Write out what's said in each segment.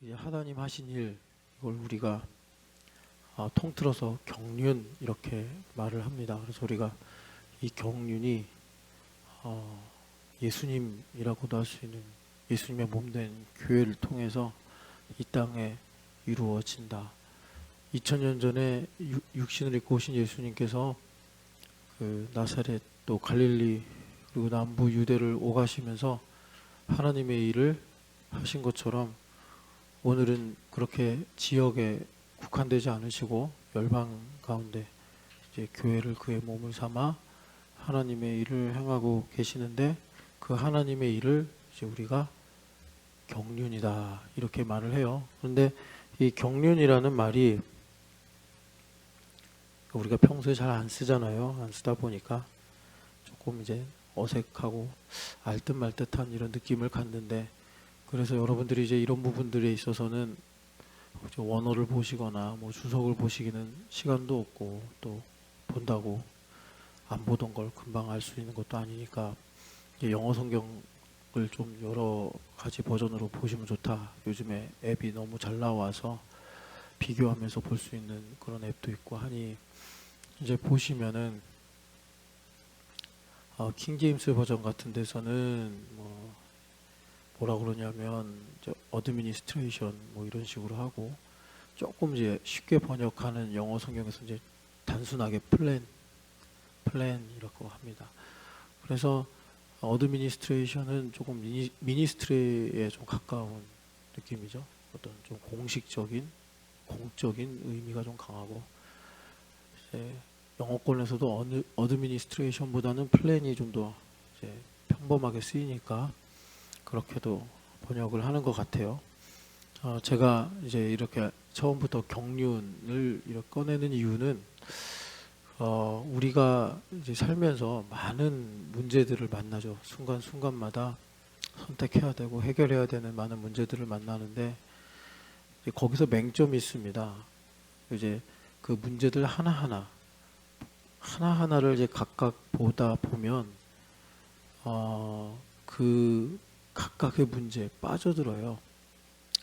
이제 하나님 하신 일, 이걸 우리가 통틀어서 경륜 이렇게 말을 합니다. 그래서 우리가 이 경륜이 예수님이라고도 할 수 있는 예수님의 몸된 교회를 통해서 이 땅에 이루어진다. 2000년 전에 육신을 입고 오신 예수님께서 그 나사렛 또 갈릴리 그리고 남부 유대를 오가시면서 하나님의 일을 하신 것처럼 오늘은 그렇게 지역에 국한되지 않으시고 열방 가운데 이제 교회를 그의 몸을 삼아 하나님의 일을 행하고 계시는데, 그 하나님의 일을 이제 우리가 경륜이다 이렇게 말을 해요. 그런데 이 경륜이라는 말이 우리가 평소에 잘 안 쓰잖아요. 안 쓰다 보니까 조금 이제 어색하고 알듯 말듯한 이런 느낌을 갖는데, 그래서 여러분들이 이제 이런 부분들에 있어서는 원어를 보시거나 뭐 주석을 보시기는 시간도 없고, 또 본다고 안 보던 걸 금방 알 수 있는 것도 아니니까 영어 성경을 좀 여러 가지 버전으로 보시면 좋다. 요즘에 앱이 너무 잘 나와서 비교하면서 볼 수 있는 그런 앱도 있고 하니, 이제 보시면은 킹제임스 버전 같은 데서는 뭐라 그러냐면 어드미니스트레이션 뭐 이런 식으로 하고, 조금 이제 쉽게 번역하는 영어 성경에서 이제 단순하게 플랜이라고 합니다. 그래서 어드미니스트레이션은 조금 미니스트리에 좀 가까운 느낌이죠. 어떤 좀 공식적인 공적인 의미가 좀 강하고, 이제 영어권에서도 어드미니스트레이션보다는 플랜이 좀 더 평범하게 쓰이니까 그렇게도 번역을 하는 것 같아요. 제가 이제 이렇게 처음부터 경륜을 이렇게 꺼내는 이유는 우리가 이제 살면서 많은 문제들을 만나죠. 순간순간마다 선택해야 되고 해결해야 되는 많은 문제들을 만나는데, 이제 거기서 맹점이 있습니다. 이제 그 문제들 하나하나를 이제 각각 보다 보면 그 각각의 문제에 빠져들어요.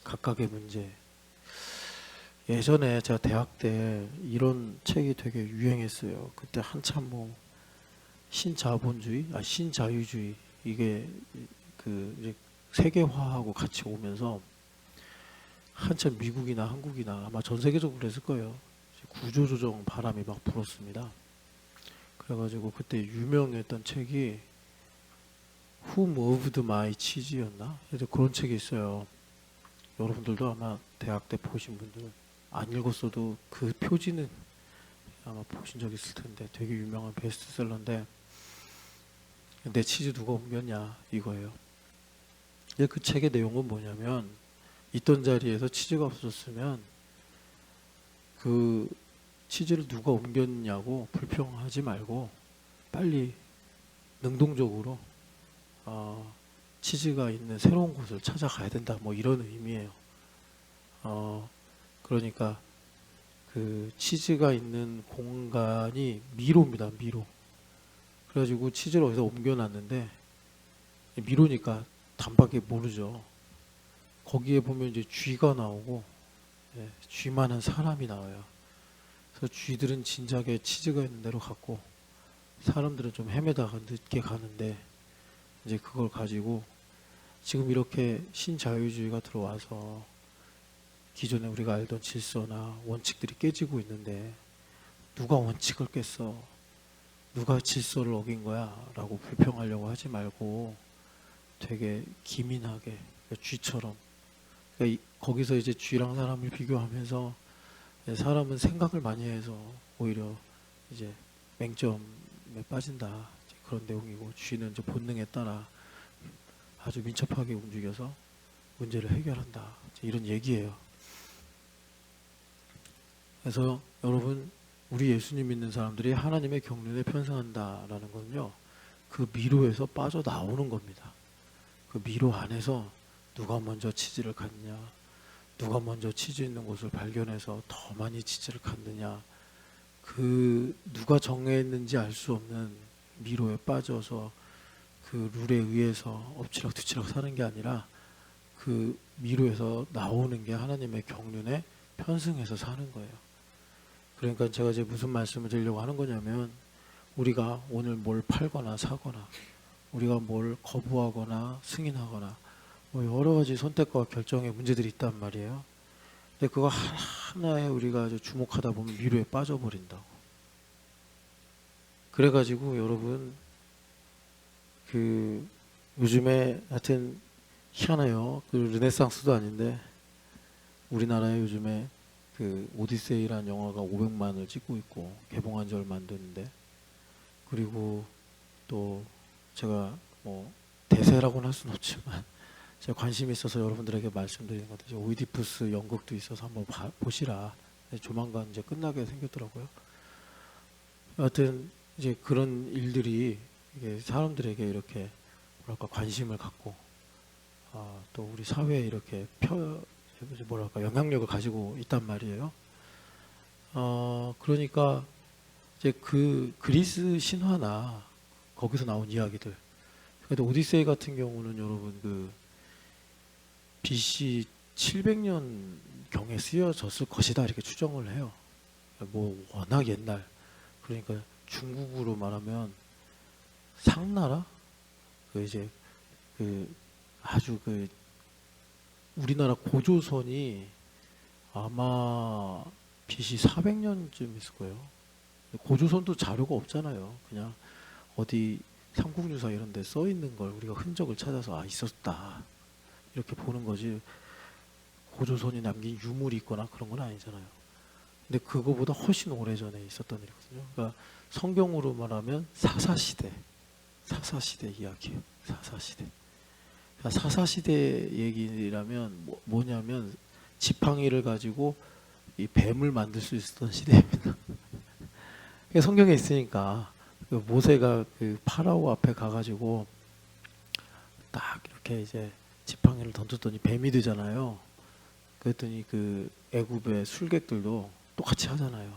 각각의 문제. 예전에 제가 대학 때 이런 책이 되게 유행했어요. 그때 한참 뭐 신자유주의 이게 그 이제 세계화하고 같이 오면서 한참 미국이나 한국이나 아마 전 세계적으로 그랬을 거예요. 구조조정 바람이 막 불었습니다. 그래가지고 그때 유명했던 책이 Who Moved My Cheese였나? 그런 책이 있어요. 여러분들도 아마 대학 때 보신 분들은 안 읽었어도 그 표지는 아마 보신 적 있을 텐데, 되게 유명한 베스트셀러인데, 내 치즈 누가 옮겼냐 이거예요. 근데 그 책의 내용은 뭐냐면, 있던 자리에서 치즈가 없었으면 그 치즈를 누가 옮겼냐고 불평하지 말고 빨리 능동적으로 치즈가 있는 새로운 곳을 찾아가야 된다, 뭐 이런 의미예요. 그러니까 그 치즈가 있는 공간이 미로입니다. 미로. 그래가지고 치즈를 어디서 옮겨놨는데, 미로니까 단박에 모르죠. 거기에 보면 이제 쥐가 나오고, 쥐 많은 사람이 나와요. 그래서 쥐들은 진작에 치즈가 있는 데로 갔고, 사람들은 좀 헤매다가 늦게 가는데, 이제 그걸 가지고 지금 이렇게 신자유주의가 들어와서 기존에 우리가 알던 질서나 원칙들이 깨지고 있는데, 누가 원칙을 깼어? 누가 질서를 어긴 거야? 라고 불평하려고 하지 말고 되게 기민하게, 쥐처럼, 그러니까 거기서 이제 쥐랑 사람을 비교하면서, 사람은 생각을 많이 해서 오히려 이제 맹점에 빠진다, 그런 내용이고, 쥐는 이제 본능에 따라 아주 민첩하게 움직여서 문제를 해결한다, 이런 얘기예요. 그래서 여러분, 우리 예수님 믿는 사람들이 하나님의 경륜에 편승한다라는 건요, 그 미로에서 빠져나오는 겁니다. 그 미로 안에서 누가 먼저 치즈를 갖냐, 누가 먼저 치즈 있는 곳을 발견해서 더 많이 치즈를 갖느냐, 그 누가 정했는지 알 수 없는 미로에 빠져서 그 룰에 의해서 엎치락뒤치락 사는 게 아니라 그 미로에서 나오는 게 하나님의 경륜에 편승해서 사는 거예요. 그러니까 제가 이제 무슨 말씀을 드리려고 하는 거냐면, 우리가 오늘 뭘 팔거나 사거나, 우리가 뭘 거부하거나 승인하거나, 뭐 여러 가지 선택과 결정의 문제들이 있단 말이에요. 근데 그거 하나하나에 우리가 주목하다 보면 미로에 빠져버린다고. 그래가지고 여러분, 그 요즘에 하여튼 희한해요. 그 르네상스도 아닌데 우리나라에 요즘에 그 오디세이라는 영화가 500만을 찍고 있고 개봉한 지 얼마 안 됐는데, 그리고 또 제가 뭐 대세라고는 할 수는 없지만 제가 관심이 있어서 여러분들에게 말씀드리는 건데, 오이디푸스 연극도 있어서 한번 보시라. 조만간 이제 끝나게 생겼더라고요. 하여튼 이제 그런 일들이 이게 사람들에게 이렇게 뭐랄까 관심을 갖고, 또 우리 사회에 이렇게 뭐랄까 영향력을 가지고 있단 말이에요. 그러니까 이제 그 그리스 신화나 거기서 나온 이야기들. 근데 오디세이 같은 경우는 여러분 그 BC 700년 경에 쓰여졌을 것이다 이렇게 추정을 해요. 뭐 워낙 옛날, 그러니까 중국으로 말하면 상나라, 그 이제 그 아주 그 우리나라 고조선이 아마 BC 400년쯤 있을 거예요. 고조선도 자료가 없잖아요. 그냥 어디 삼국유사 이런 데 써 있는 걸 우리가 흔적을 찾아서 있었다 이렇게 보는 거지, 고조선이 남긴 유물이 있거나 그런 건 아니잖아요. 근데 그거보다 훨씬 오래전에 있었던 일이거든요. 그러니까 성경으로 말하면 사사시대 이야기예요. 사사시대. 그러니까 사사시대 얘기라면 뭐냐면 지팡이를 가지고 이 뱀을 만들 수 있었던 시대입니다. 성경에 있으니까 그 모세가 그 파라오 앞에 가가지고 딱 이렇게 이제 지팡이를 던졌더니 뱀이 되잖아요. 그랬더니 그 애굽의 술객들도 똑같이 하잖아요.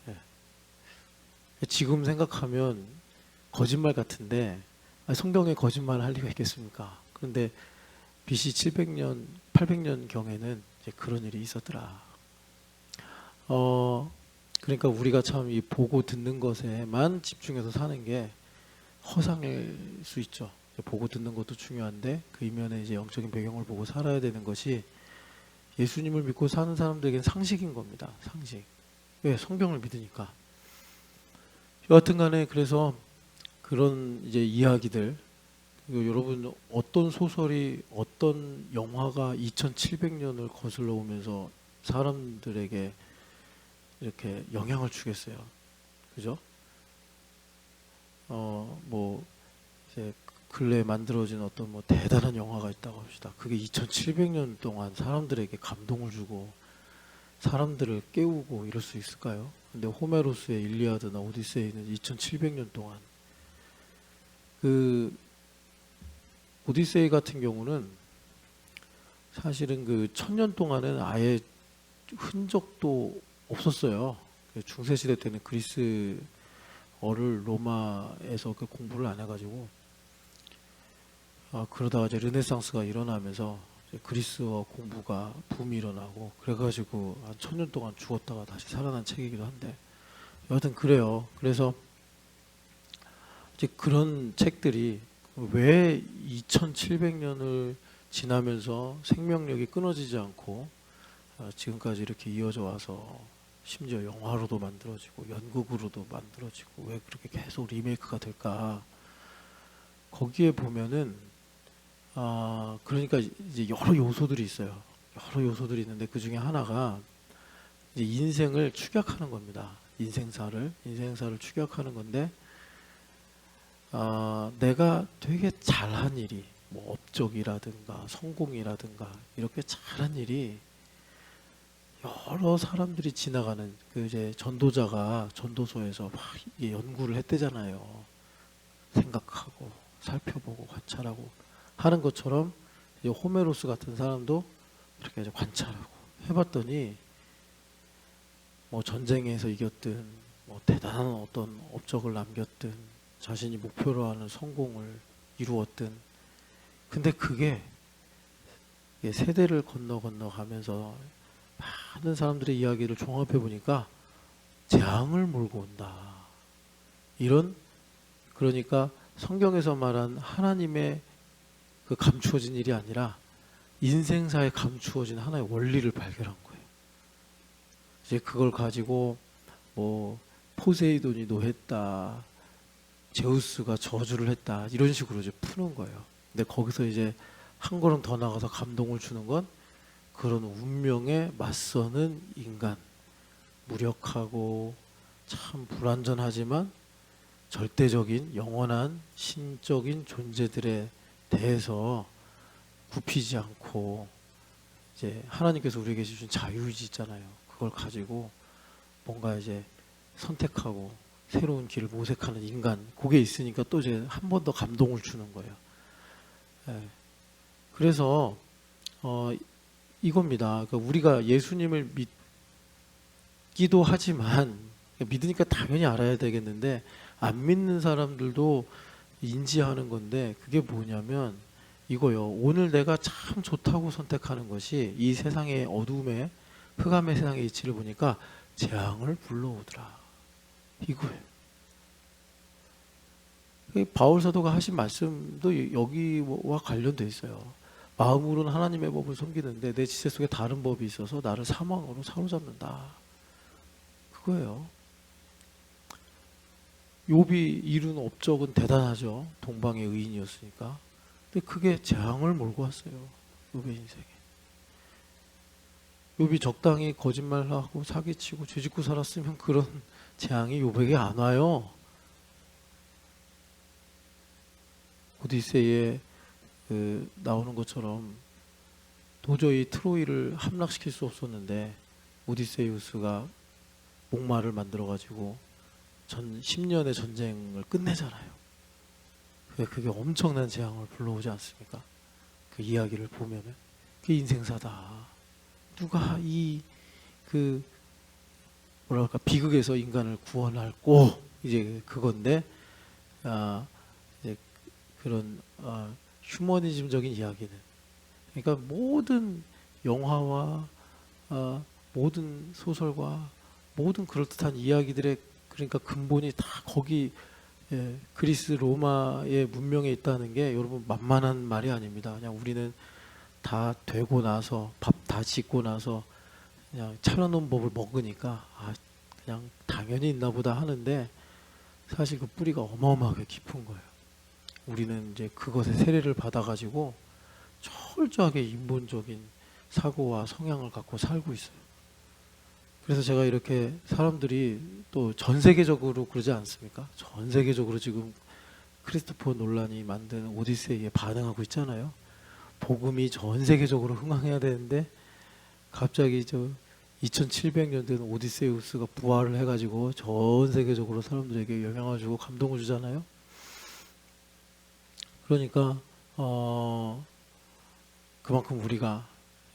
예. 지금 생각하면 거짓말 같은데 성경에 거짓말 할 리가 있겠습니까? 그런데 BC 700년, 800년 경에는 이제 그런 일이 있었더라. 그러니까 우리가 참 이 보고 듣는 것에만 집중해서 사는 게 허상일 수 있죠. 보고 듣는 것도 중요한데 그 이면에 이제 영적인 배경을 보고 살아야 되는 것이 예수님을 믿고 사는 사람들에게는 상식인 겁니다. 상식. 왜? 성경을 믿으니까. 여하튼 간에 그래서 그런 이제 이야기들, 여러분 어떤 소설이, 어떤 영화가 2700년을 거슬러 오면서 사람들에게 이렇게 영향을 주겠어요. 그죠? 뭐 이제 근래에 만들어진 어떤 뭐 대단한 영화가 있다고 합시다. 그게 2700년 동안 사람들에게 감동을 주고 사람들을 깨우고 이럴 수 있을까요? 근데 호메로스의 일리아드나 오디세이는 2700년 동안, 그 오디세이 같은 경우는 사실은 그 1000년 동안은 아예 흔적도 없었어요. 중세시대 때는 그리스어를 로마에서 그 공부를 안 해가지고, 그러다가 이제 르네상스가 일어나면서 이제 그리스어 공부가 붐이 일어나고 그래가지고 한 1000년 동안 죽었다가 다시 살아난 책이기도 한데, 여하튼 그래요. 그래서 이제 그런 책들이 왜 2700년을 지나면서 생명력이 끊어지지 않고 지금까지 이렇게 이어져 와서 심지어 영화로도 만들어지고 연극으로도 만들어지고 왜 그렇게 계속 리메이크가 될까? 거기에 보면은 그러니까 이제 여러 요소들이 있어요. 여러 요소들이 있는데 그 중에 하나가 이제 인생을 축약하는 겁니다. 인생사를 축약하는 건데, 내가 되게 잘한 일이, 뭐 업적이라든가 성공이라든가 이렇게 잘한 일이 여러 사람들이 지나가는, 그 이제 전도자가 전도소에서 막 연구를 했대잖아요. 생각하고 살펴보고 관찰하고 하는 것처럼 이제 호메로스 같은 사람도 이렇게 이제 관찰하고 해봤더니 뭐 전쟁에서 이겼든 뭐 대단한 어떤 업적을 남겼든 자신이 목표로 하는 성공을 이루었든, 근데 그게 세대를 건너 가면서 많은 사람들의 이야기를 종합해 보니까 재앙을 몰고 온다. 이런, 그러니까 성경에서 말한 하나님의 그 감추어진 일이 아니라 인생사에 감추어진 하나의 원리를 발견한 거예요. 이제 그걸 가지고 뭐 포세이돈이 노했다, 제우스가 저주를 했다, 이런 식으로 이제 푸는 거예요. 근데 거기서 이제 한 걸음 더 나가서 감동을 주는 건 그런 운명에 맞서는 인간, 무력하고 참 불완전하지만 절대적인 영원한 신적인 존재들에 대해서 굽히지 않고, 이제 하나님께서 우리에게 주신 자유의지 있잖아요. 그걸 가지고 뭔가 이제 선택하고 새로운 길을 모색하는 인간, 그게 있으니까 또 이제 한 번 더 감동을 주는 거예요. 예. 그래서 이겁니다. 그러니까 우리가 예수님을 믿기도 하지만, 믿으니까 당연히 알아야 되겠는데 안 믿는 사람들도 인지하는 건데, 그게 뭐냐면 이거요. 오늘 내가 참 좋다고 선택하는 것이 이 세상의 어둠에, 흑암의 세상의 이치를 보니까 재앙을 불러오더라. 이거예요. 바울 사도가 하신 말씀도 여기와 관련돼 있어요. 마음으로는 하나님의 법을 섬기는데 내 지체 속에 다른 법이 있어서 나를 사망으로 사로잡는다. 그거예요. 욥이 이룬 업적은 대단하죠. 동방의 의인이었으니까. 근데 그게 재앙을 몰고 왔어요. 욥의 인생에. 욥이 적당히 거짓말하고 사기치고 죄짓고 살았으면 그런 재앙이 욥에게 안 와요. 오디세이에 나오는 것처럼 도저히 트로이를 함락시킬 수 없었는데 오디세이우스가 목마를 만들어가지고 10년의 전쟁을 끝내잖아요. 그게 엄청난 재앙을 불러오지 않습니까? 그 이야기를 보면은 그게 인생사다. 누가 뭐랄까, 비극에서 인간을 구원할고, 이제 그건데, 이제 그런 휴머니즘적인 이야기는, 그러니까 모든 영화와 모든 소설과 모든 그럴듯한 이야기들의, 그러니까 근본이 다 거기, 그리스 로마의 문명에 있다는 게 여러분 만만한 말이 아닙니다. 그냥 우리는 다 되고 나서, 밥 다 짓고 나서 그냥 차려놓은 법을 먹으니까 그냥 당연히 있나 보다 하는데, 사실 그 뿌리가 어마어마하게 깊은 거예요. 우리는 이제 그것에 세례를 받아가지고 철저하게 인본적인 사고와 성향을 갖고 살고 있어요. 그래서 제가 이렇게 사람들이 또 전 세계적으로 그러지 않습니까? 전 세계적으로 지금 크리스토퍼 놀란이 만든 오디세이에 반응하고 있잖아요. 복음이 전 세계적으로 흥황해야 되는데 갑자기 2700년 된 오디세우스가 부활을 해가지고 전 세계적으로 사람들에게 영향을 주고 감동을 주잖아요. 그러니까 그만큼 우리가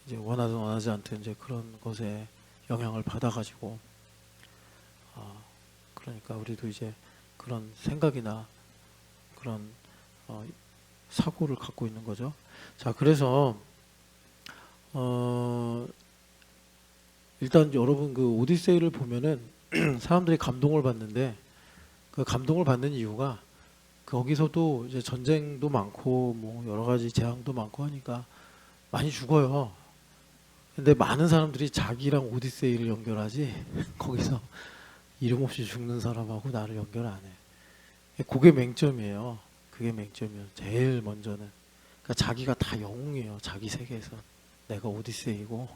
이제 원하든 원하지 않든 이제 그런 것에 영향을 받아가지고, 그러니까 우리도 이제 그런 생각이나 그런 사고를 갖고 있는 거죠. 자, 그래서 일단 여러분 그 오디세이를 보면은 사람들이 감동을 받는데, 그 감동을 받는 이유가 거기서도 이제 전쟁도 많고 뭐 여러 가지 재앙도 많고 하니까 많이 죽어요. 근데 많은 사람들이 자기랑 오디세이를 연결하지 거기서 이름 없이 죽는 사람하고 나를 연결 안 해. 그게 맹점이에요. 그게 맹점이에요. 제일 먼저는. 그러니까 자기가 다 영웅이에요. 자기 세계에서. 내가 오디세이고.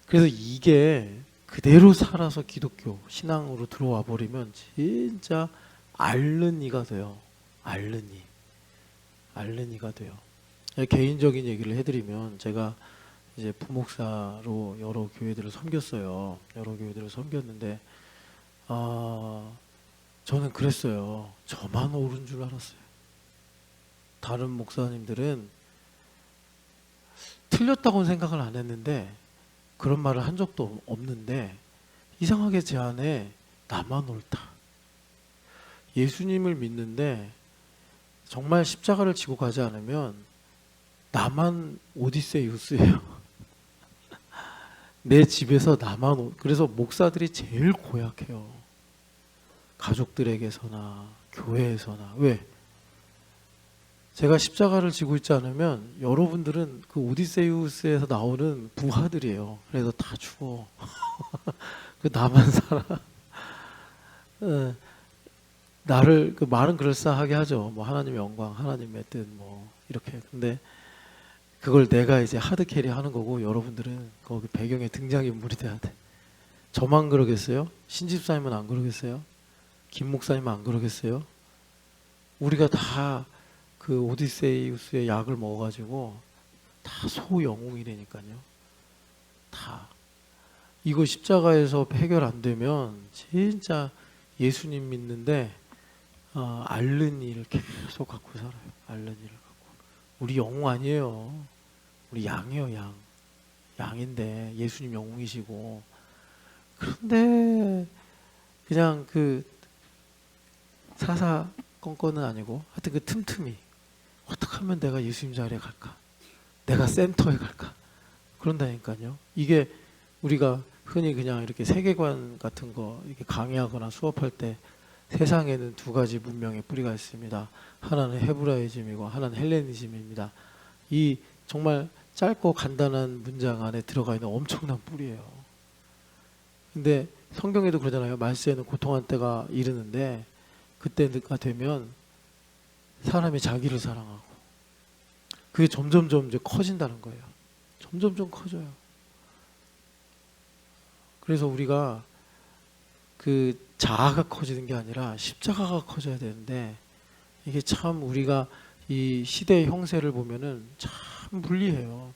그래서 이게 그대로 살아서 기독교 신앙으로 들어와 버리면 진짜 앓는 이가 돼요. 앓는 이가 돼요. 개인적인 얘기를 해드리면, 제가 이제 부목사로 여러 교회들을 섬겼어요. 여러 교회들을 섬겼는데 저는 그랬어요. 저만 옳은 줄 알았어요. 다른 목사님들은 틀렸다고는 생각을 안 했는데, 그런 말을 한 적도 없는데, 이상하게 제 안에 나만 옳다, 예수님을 믿는데 정말 십자가를 지고 가지 않으면 나만 오디세이우스예요. 내 집에서 나만 그래서 목사들이 제일 고약해요. 가족들에게서나 교회에서나. 왜? 제가 십자가를 지고 있지 않으면 여러분들은 그 오디세이우스에서 나오는 부하들이에요. 그래서 다 죽어. 그 나만 살아. 나를 그 말은 그럴싸하게 하죠. 뭐 하나님의 영광, 하나님의 뜻, 뭐 이렇게. 근데 그걸 내가 이제 하드 캐리 하는 거고 여러분들은 거기 배경에 등장인물이 돼야 돼. 저만 그러겠어요? 신집사님은 안 그러겠어요? 김 목사님은 안 그러겠어요? 우리가 다 그 오디세이우스의 약을 먹어가지고 다 소영웅이라니까요. 다. 이거 십자가에서 해결 안 되면 진짜 예수님 믿는데 앓는 일을 계속 갖고 살아요. 앓는 일을 갖고. 우리 영웅 아니에요. 우리 양이에요. 양. 양인데 예수님 영웅이시고. 그런데 그냥 그 사사건건은 아니고 하여튼 그 틈틈이 어떻게 하면 내가 예수님 자리에 갈까? 내가 센터에 갈까? 그런다니까요. 이게 우리가 흔히 그냥 이렇게 세계관 같은 거 이렇게 강의하거나 수업할 때 세상에는 두 가지 문명의 뿌리가 있습니다. 하나는 헤브라이즘이고 하나는 헬레니즘입니다. 이 정말 짧고 간단한 문장 안에 들어가 있는 엄청난 뿌리예요. 근데 성경에도 그러잖아요. 말세에는 고통한 때가 이르는데 그때가 되면 사람이 자기를 사랑하고 그게 점점점 이제 커진다는 거예요. 점점점 커져요. 그래서 우리가 그 자아가 커지는 게 아니라 십자가가 커져야 되는데 이게 참 우리가 이 시대의 형세를 보면은 참 불리해요.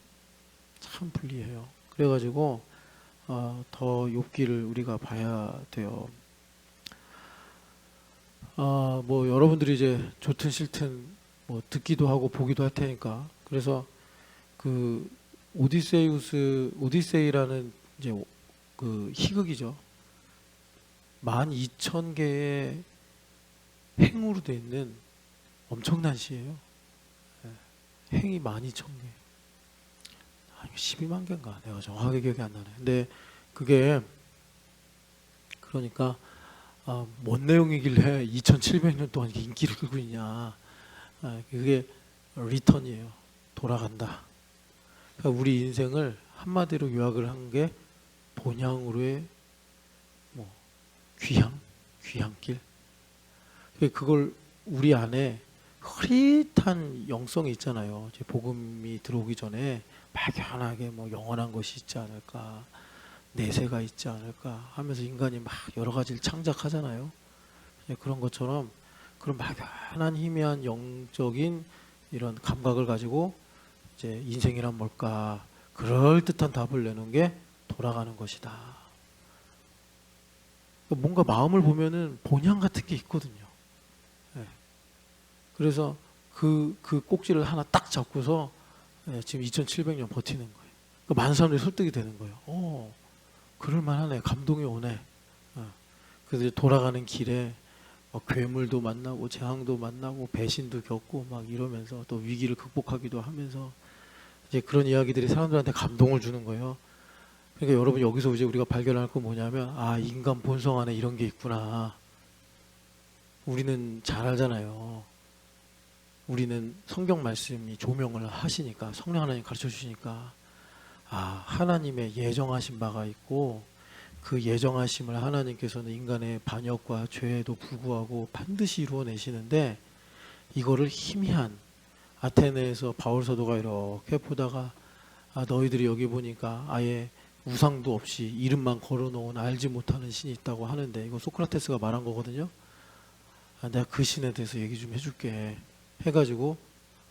참 불리해요. 그래가지고 더 욥기를 우리가 봐야 돼요. 뭐 여러분들이 이제 좋든 싫든 뭐 듣기도 하고 보기도 할 테니까 그래서 그 오디세이라는 이제 그 희극이죠. 12,000개의 행으로 되어 있는 엄청난 시예요. 행이 12,000개. 12만 개인가? 내가 정확하게 기억이 안 나네. 근데 그게 그러니까 뭔 내용이길래 2,700년 동안 인기를 끌고 있냐. 그게 리턴이에요. 돌아간다. 그러니까 우리 인생을 한마디로 요약을 한 게 본향으로의 뭐 귀향길. 그걸 우리 안에 흐릿한 영성이 있잖아요. 이제 복음이 들어오기 전에 막연하게 뭐 영원한 것이 있지 않을까, 내세가 있지 않을까 하면서 인간이 막 여러 가지를 창작하잖아요. 그런 것처럼 그런 막연한 희미한 영적인 이런 감각을 가지고 이제 인생이란 뭘까 그럴듯한 답을 내는 게 돌아가는 것이다. 뭔가 마음을 보면은 본향 같은 게 있거든요. 그래서 그 꼭지를 하나 딱 잡고서 지금 2,700년 버티는 거예요. 많은 사람들이 설득이 되는 거예요. 그럴만하네. 감동이 오네. 그래서 이제 돌아가는 길에 괴물도 만나고 재앙도 만나고 배신도 겪고 막 이러면서 또 위기를 극복하기도 하면서 이제 그런 이야기들이 사람들한테 감동을 주는 거예요. 그러니까 여러분 여기서 이제 우리가 발견할 건 뭐냐면 인간 본성 안에 이런 게 있구나. 우리는 잘 알잖아요. 우리는 성경 말씀이 조명을 하시니까 성령 하나님 가르쳐 주시니까 하나님의 예정하신 바가 있고 그 예정하심을 하나님께서는 인간의 반역과 죄에도 불구하고 반드시 이루어내시는데 이거를 희미한 아테네에서 바울 사도가 이렇게 보다가 너희들이 여기 보니까 아예 우상도 없이 이름만 걸어놓은 알지 못하는 신이 있다고 하는데 이거 소크라테스가 말한 거거든요. 내가 그 신에 대해서 얘기 좀 해줄게 해가지고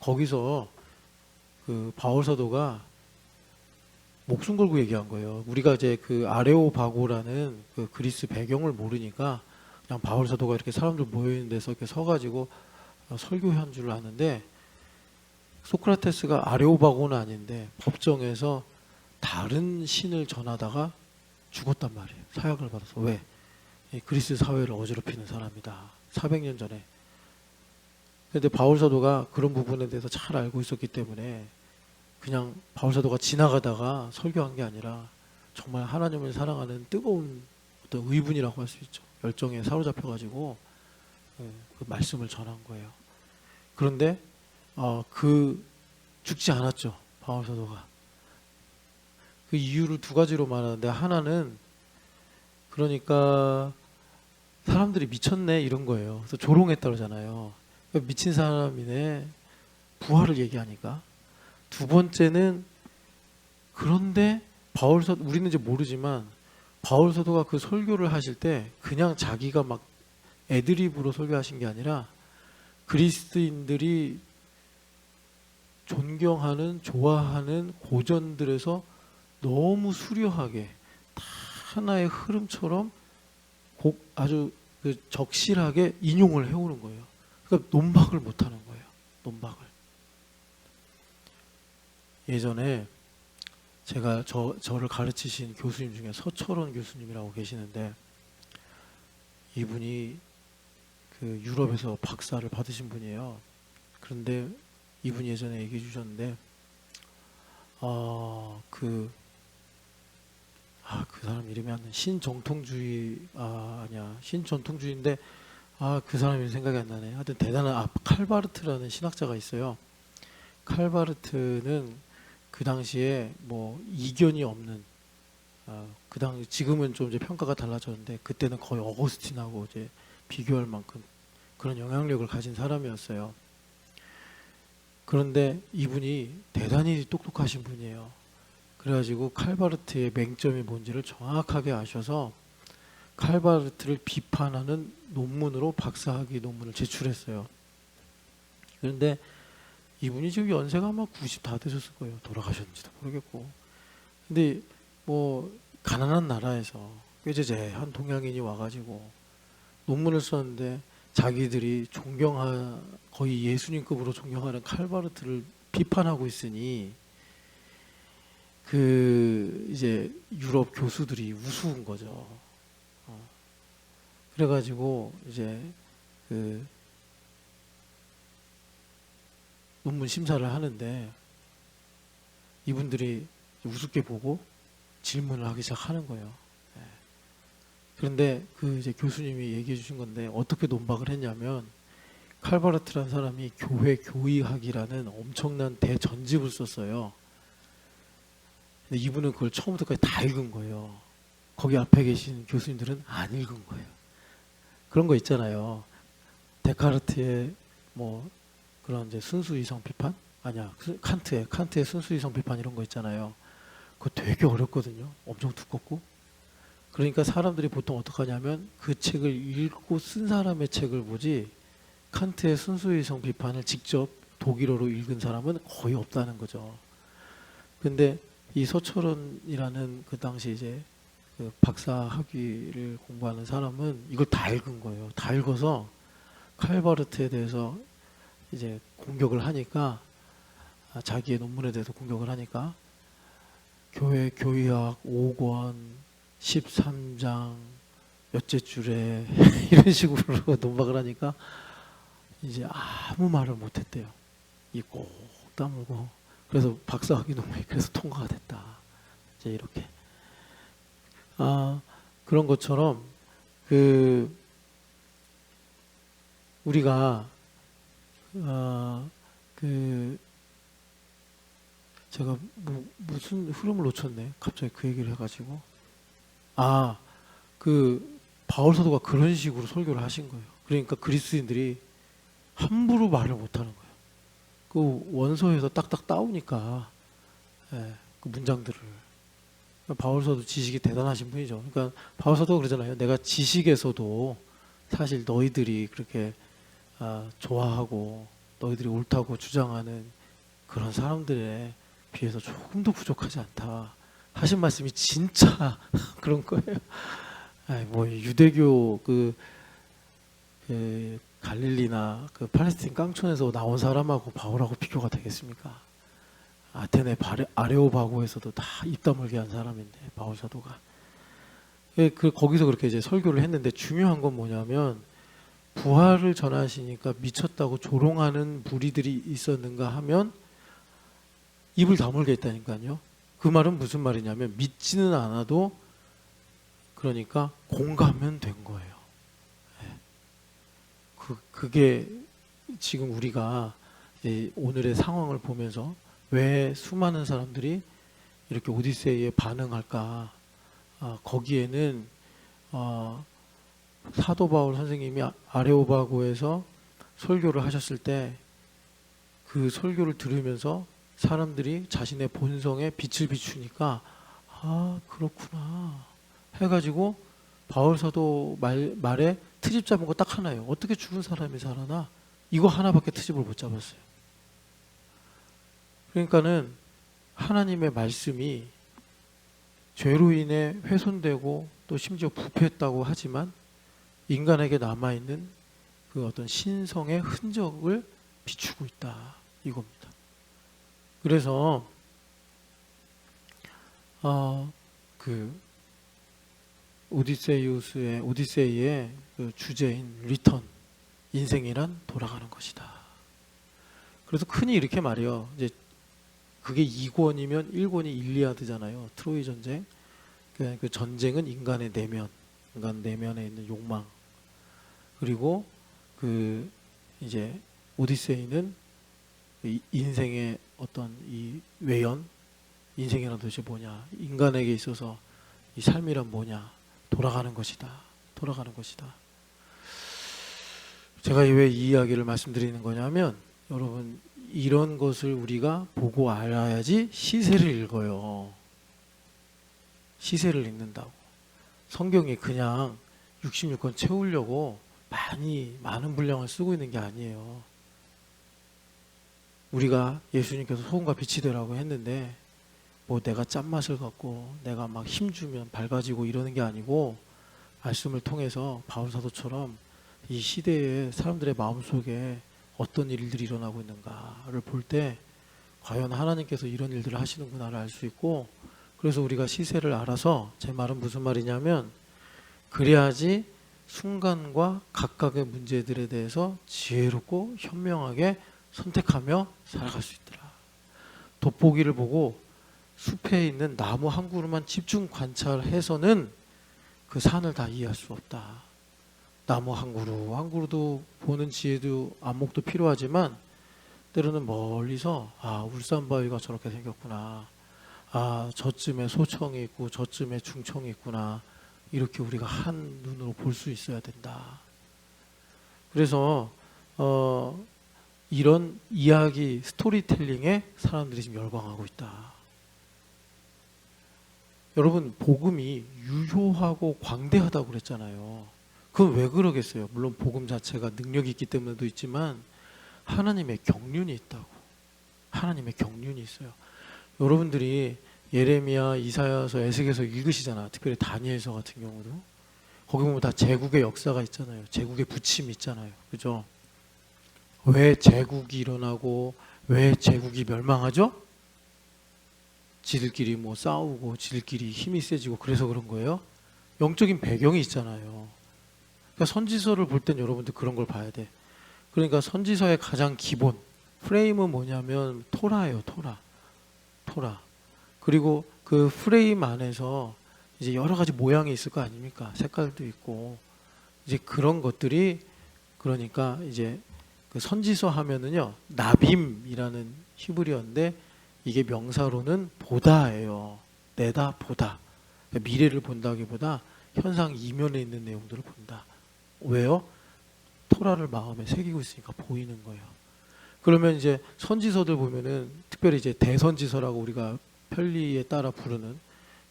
거기서 그 바울 사도가 목숨 걸고 얘기한 거예요. 우리가 이제 그 아레오바고라는 그 그리스 배경을 모르니까 그냥 바울 사도가 이렇게 사람들 모여 있는 데서 이렇게 서가지고 설교한 줄 아는데 소크라테스가 아레오바고는 아닌데 법정에서 다른 신을 전하다가 죽었단 말이에요. 사약을 받아서. 왜? 그리스 사회를 어지럽히는 사람이다. 400년 전에. 근데 바울 사도가 그런 부분에 대해서 잘 알고 있었기 때문에 그냥 바울 사도가 지나가다가 설교한 게 아니라 정말 하나님을 사랑하는 뜨거운 어떤 의분이라고 할 수 있죠. 열정에 사로잡혀가지고 그 말씀을 전한 거예요. 그런데 그 죽지 않았죠. 바울 사도가. 그 이유를 두 가지로 말하는데, 하나는 그러니까 사람들이 미쳤네 이런 거예요. 그래서 조롱했다 그러잖아요. 미친 사람이네, 부활을 얘기하니까. 두 번째는, 그런데 바울 사도, 우리는 이제 모르지만 바울 사도가 그 설교를 하실 때 그냥 자기가 막 애드립으로 설교하신 게 아니라 그리스도인들이 존경하는, 좋아하는 고전들에서 너무 수려하게 다 하나의 흐름처럼 아주 적실하게 인용을 해오는 거예요. 그러니까 논박을 못하는 거예요. 논박을. 예전에 제가 저를 가르치신 교수님 중에 서철원 교수님이라고 계시는데, 이분이 그 유럽에서 박사를 받으신 분이에요. 그런데 이분이 예전에 얘기해 주셨는데, 그 사람 이름이 안 나. 신정통주의, 아니야. 신전통주의인데, 그 사람 이름 생각이 안 나네. 하여튼 대단한, 칼바르트라는 신학자가 있어요. 칼바르트는 그 당시에 뭐 이견이 없는, 지금은 좀 이제 평가가 달라졌는데, 그때는 거의 어거스틴하고 이제 비교할 만큼 그런 영향력을 가진 사람이었어요. 그런데 이분이 대단히 똑똑하신 분이에요. 그래가지고 칼바르트의 맹점이 뭔지를 정확하게 아셔서 칼바르트를 비판하는 논문으로 박사학위 논문을 제출했어요. 그런데 이분이 지금 연세가 아마 90 다 되셨을 거예요. 돌아가셨는지도 모르겠고. 근데 뭐 가난한 나라에서 꾀재재한 동양인이 와가지고 논문을 썼는데, 자기들이 거의 예수님급으로 존경하는 칼바르트를 비판하고 있으니 이제 유럽 교수들이 우스운 거죠. 그래가지고 이제 논문 심사를 하는데, 이분들이 우습게 보고 질문을 하기 시작하는 거예요. 그런데 이제 교수님이 얘기해 주신 건데, 어떻게 논박을 했냐면, 칼바르트라는 사람이 교회 교의학이라는 엄청난 대전집을 썼어요. 근데 이분은 그걸 처음부터까지 다 읽은 거예요. 거기 앞에 계신 교수님들은 안 읽은 거예요. 그런 거 있잖아요. 데카르트의 뭐 그런 이제 순수이성 비판? 아니야, 칸트의 순수이성 비판 이런 거 있잖아요. 그거 되게 어렵거든요. 엄청 두껍고. 그러니까 사람들이 보통 어떻게 하냐면, 그 책을 읽고 쓴 사람의 책을 보지, 칸트의 순수이성 비판을 직접 독일어로 읽은 사람은 거의 없다는 거죠. 근데 이 서철원이라는 그 당시 이제 그 박사 학위를 공부하는 사람은 이걸 다 읽은 거예요. 다 읽어서 칼바르트에 대해서 이제 공격을 하니까, 자기의 논문에 대해서 공격을 하니까, 교회 교의학 5권 13장 몇째 줄에 이런 식으로 논박을 하니까 이제 아무 말을 못했대요. 입 꼭 다물고. 그래서 박사학위 논문이 그래서 통과가 됐다. 이제 이렇게. 그런 것처럼 우리가 제가 무슨 흐름을 놓쳤네. 갑자기 그 얘기를 해가지고. 바울 사도가 그런 식으로 설교를 하신 거예요. 그러니까 그리스도인들이 함부로 말을 못하는 거예요. 그 원서에서 딱딱 따오니까, 그 문장들을. 바울 사도 지식이 대단하신 분이죠. 그러니까 바울 사도가 그러잖아요. 내가 지식에서도 사실 너희들이 그렇게 좋아하고 너희들이 옳다고 주장하는 그런 사람들에 비해서 조금 더 부족하지 않다 하신 말씀이 진짜 그런 거예요. 뭐 유대교 갈릴리나 그 팔레스틴 깡촌에서 나온 사람하고 바울하고 비교가 되겠습니까? 아테네 아레오바고에서도 다 입 다물게 한 사람인데, 바울 사도가. 거기서 그렇게 이제 설교를 했는데, 중요한 건 뭐냐면, 부활을 전하시니까 미쳤다고 조롱하는 무리들이 있었는가 하면 입을 다물게 했다니까요. 그 말은 무슨 말이냐면 믿지는 않아도 그러니까 공감은 된 거예요. 그게 지금 우리가 오늘의 상황을 보면서 왜 수많은 사람들이 이렇게 오디세이에 반응할까? 거기에는 사도 바울 선생님이 아레오바고에서 설교를 하셨을 때 그 설교를 들으면서 사람들이 자신의 본성에 빛을 비추니까 그렇구나 해가지고 바울 사도 말에 트집 잡은 거 딱 하나예요. 어떻게 죽은 사람이 살아나? 이거 하나밖에 트집을 못 잡았어요. 그러니까는 하나님의 말씀이 죄로 인해 훼손되고 또 심지어 부패했다고 하지만 인간에게 남아있는 그 어떤 신성의 흔적을 비추고 있다 이겁니다. 그래서 그 오디세이의 그 주제인 리턴, 인생이란 돌아가는 것이다. 그래서 흔히 이렇게 말해요. 이제 그게 2권이면 1권이 일리아드잖아요. 트로이 전쟁. 그 전쟁은 인간 내면에 있는 욕망. 그리고 그 이제 오디세이는 인생의 어떤 이 외연, 인생이란 도대체 뭐냐, 인간에게 있어서 이 삶이란 뭐냐, 돌아가는 것이다. 제가 왜 이 이야기를 말씀드리는 거냐면 여러분 이런 것을 우리가 보고 알아야지 시세를 읽어요. 시세를 읽는다고. 성경이 그냥 66권 채우려고 많은 분량을 쓰고 있는 게 아니에요. 우리가 예수님께서 소금과 빛이 되라고 했는데 뭐 내가 짠맛을 갖고 내가 막 힘주면 밝아지고 이러는 게 아니고 말씀을 통해서 바울 사도처럼 이 시대에 사람들의 마음속에 어떤 일들이 일어나고 있는가를 볼 때 과연 하나님께서 이런 일들을 하시는구나를 알 수 있고, 그래서 우리가 시세를 알아서, 제 말은 무슨 말이냐면 그래야지 순간과 각각의 문제들에 대해서 지혜롭고 현명하게 선택하며 살아갈 수 있더라. 돋보기를 보고 숲에 있는 나무 한 그루만 집중 관찰해서는 그 산을 다 이해할 수 없다. 나무 한 그루도 보는 지혜도 안목도 필요하지만 때로는 멀리서 울산바위가 저렇게 생겼구나, 저쯤에 소청이 있고 저쯤에 중청이 있구나, 이렇게 우리가 한 눈으로 볼 수 있어야 된다. 그래서 이런 이야기 스토리텔링에 사람들이 지금 열광하고 있다. 여러분 복음이 유효하고 광대하다고 그랬잖아요. 그건 왜 그러겠어요? 물론 복음 자체가 능력이 있기 때문에도 있지만 하나님의 경륜이 있다고. 하나님의 경륜이 있어요. 여러분들이 예레미야, 이사야서, 에스겔서 읽으시잖아. 특별히 다니엘서 같은 경우도 거기 보면 다 제국의 역사가 있잖아요. 제국의 부침이 있잖아요. 그죠? 왜 제국이 일어나고 왜 제국이 멸망하죠? 지들끼리 뭐 싸우고 지들끼리 힘이 세지고 그래서 그런 거예요. 영적인 배경이 있잖아요. 그러니까 선지서를 볼 땐 여러분들 그런 걸 봐야 돼. 그러니까 선지서의 가장 기본 프레임은 뭐냐면 토라예요. 토라. 그리고 그 프레임 안에서 이제 여러 가지 모양이 있을 거 아닙니까? 색깔도 있고 이제 그런 것들이, 그러니까 이제 그 선지서 하면은요 나빔이라는 히브리어인데 이게 명사로는 보다예요. 내다 보다. 그러니까 미래를 본다기보다 현상 이면에 있는 내용들을 본다. 왜요? 토라를 마음에 새기고 있으니까 보이는 거예요. 그러면 이제 선지서들 보면은 특별히 이제 대선지서라고 우리가 편리에 따라 부르는